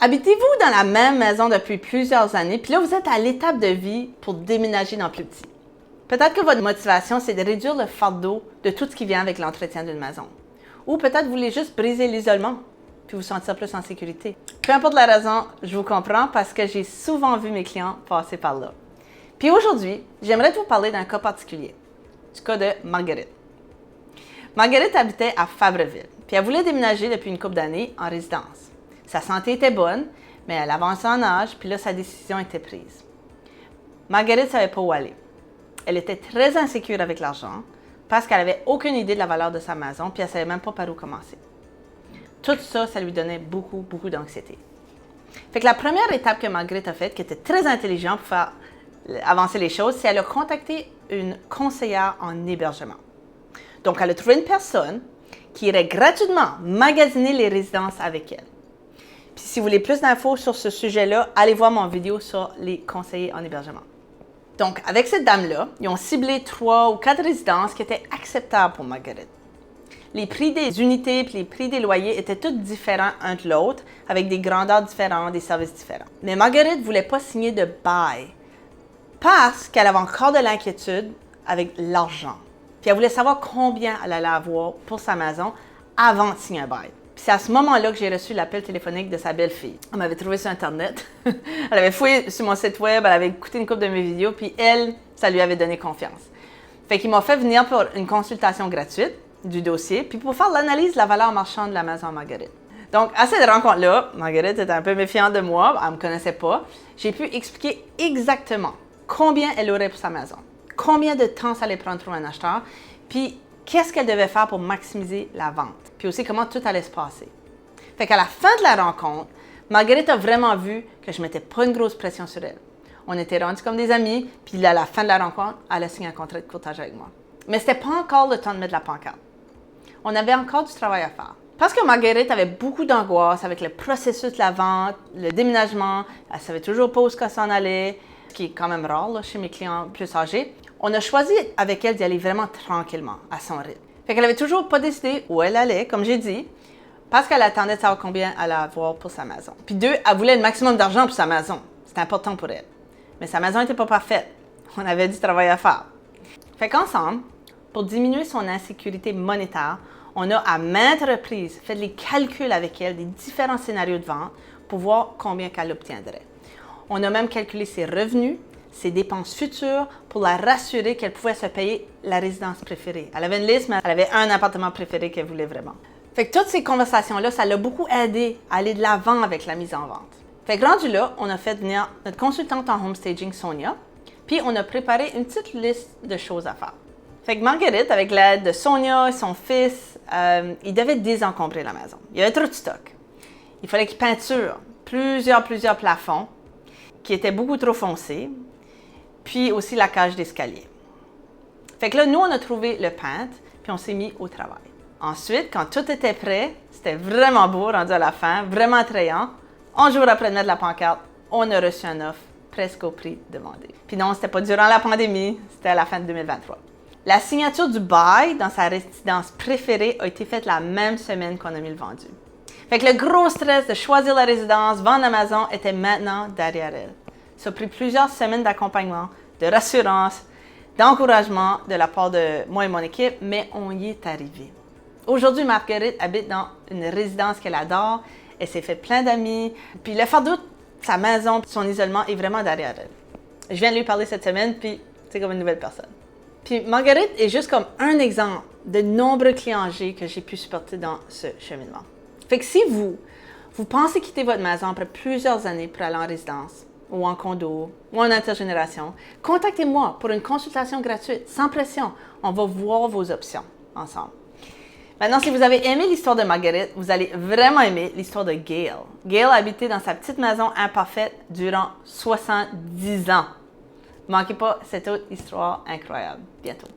Habitez-vous dans la même maison depuis plusieurs années, puis là, vous êtes à l'étape de vie pour déménager dans plus petit. Peut-être que votre motivation, c'est de réduire le fardeau de tout ce qui vient avec l'entretien d'une maison. Ou peut-être vous voulez juste briser l'isolement, puis vous sentir plus en sécurité. Peu importe la raison, je vous comprends parce que j'ai souvent vu mes clients passer par là. Puis aujourd'hui, j'aimerais vous parler d'un cas particulier, du cas de Marguerite. Marguerite habitait à Fabreville, puis elle voulait déménager depuis une couple d'années en résidence. Sa santé était bonne, mais elle avançait en âge, puis là, sa décision était prise. Marguerite ne savait pas où aller. Elle était très insécure avec l'argent parce qu'elle n'avait aucune idée de la valeur de sa maison, puis elle ne savait même pas par où commencer. Tout ça, ça lui donnait beaucoup d'anxiété. Fait que la première étape que Marguerite a faite, qui était très intelligente pour faire avancer les choses, c'est qu'elle a contacté une conseillère en hébergement. Donc, elle a trouvé une personne qui irait gratuitement magasiner les résidences avec elle. Puis, si vous voulez plus d'infos sur ce sujet-là, allez voir mon vidéo sur les conseillers en hébergement. Donc, avec cette dame-là, ils ont ciblé 3 ou 4 résidences qui étaient acceptables pour Marguerite. Les prix des unités et les prix des loyers étaient tous différents un de l'autre, avec des grandeurs différentes, des services différents. Mais Marguerite ne voulait pas signer de bail parce qu'elle avait encore de l'inquiétude avec l'argent. Puis elle voulait savoir combien elle allait avoir pour sa maison avant de signer un bail. Puis c'est à ce moment-là que j'ai reçu l'appel téléphonique de sa belle-fille. Elle m'avait trouvé sur Internet. Elle avait fouillé sur mon site web, elle avait écouté une couple de mes vidéos, puis elle, ça lui avait donné confiance. Fait qu'il m'a fait venir pour une consultation gratuite du dossier, puis pour faire l'analyse de la valeur marchande de la maison à Marguerite. Donc, à cette rencontre-là, Marguerite était un peu méfiante de moi, elle ne me connaissait pas. J'ai pu expliquer exactement combien elle aurait pour sa maison, combien de temps ça allait prendre pour un acheteur, puis qu'est-ce qu'elle devait faire pour maximiser la vente, puis aussi comment tout allait se passer. Fait qu'à la fin de la rencontre, Marguerite a vraiment vu que je ne mettais pas une grosse pression sur elle. On était rendus comme des amis, puis à la fin de la rencontre, elle a signé un contrat de courtage avec moi. Mais ce n'était pas encore le temps de mettre la pancarte. On avait encore du travail à faire. Parce que Marguerite avait beaucoup d'angoisse avec le processus de la vente, le déménagement, elle ne savait toujours pas où elle s'en allait, ce qui est quand même rare là, chez mes clients plus âgés. On a choisi avec elle d'y aller vraiment tranquillement, à son rythme. Fait qu'elle n'avait toujours pas décidé où elle allait, comme j'ai dit, parce qu'elle attendait de savoir combien elle allait avoir pour sa maison. Puis 2, elle voulait le maximum d'argent pour sa maison. C'était important pour elle. Mais sa maison n'était pas parfaite. On avait du travail à faire. Fait qu'ensemble, pour diminuer son insécurité monétaire, on a à maintes reprises fait les calculs avec elle des différents scénarios de vente pour voir combien qu'elle obtiendrait. On a même calculé ses revenus, ses dépenses futures pour la rassurer qu'elle pouvait se payer la résidence préférée. Elle avait une liste, mais elle avait un appartement préféré qu'elle voulait vraiment. Fait que toutes ces conversations-là, ça l'a beaucoup aidé à aller de l'avant avec la mise en vente. Fait que rendu là, on a fait venir notre consultante en home staging, Sonia, puis on a préparé une petite liste de choses à faire. Fait que Marguerite, avec l'aide de Sonia et son fils, ils devaient désencombrer la maison. Il y avait trop de stock. Il fallait qu'ils peinturent plusieurs plafonds qui étaient beaucoup trop foncés, puis aussi la cage d'escalier. Fait que là, nous, on a trouvé le peintre, puis on s'est mis au travail. Ensuite, quand tout était prêt, c'était vraiment beau, rendu à la fin, vraiment attrayant. 11 jours après de mettre la pancarte, on a reçu un offre presque au prix demandé. Puis non, c'était pas durant la pandémie, c'était à la fin de 2023. La signature du bail dans sa résidence préférée a été faite la même semaine qu'on a mis le vendu. Fait que le gros stress de choisir la résidence, vendre la maison était maintenant derrière elle. Ça a pris plusieurs semaines d'accompagnement, de rassurance, d'encouragement de la part de moi et mon équipe, mais on y est arrivé. Aujourd'hui, Marguerite habite dans une résidence qu'elle adore. Elle s'est fait plein d'amis. Puis le fardeau de sa maison, son isolement est vraiment derrière elle. Je viens de lui parler cette semaine, puis c'est comme une nouvelle personne. Puis Marguerite est juste comme un exemple de nombreux clients âgés que j'ai pu supporter dans ce cheminement. Fait que si vous pensez quitter votre maison après plusieurs années pour aller en résidence, ou en condo, ou en intergénération, contactez-moi pour une consultation gratuite, sans pression. On va voir vos options ensemble. Maintenant, si vous avez aimé l'histoire de Marguerite, vous allez vraiment aimer l'histoire de Gail. Gail a habité dans sa petite maison imparfaite durant 70 ans. Ne manquez pas cette autre histoire incroyable. Bientôt.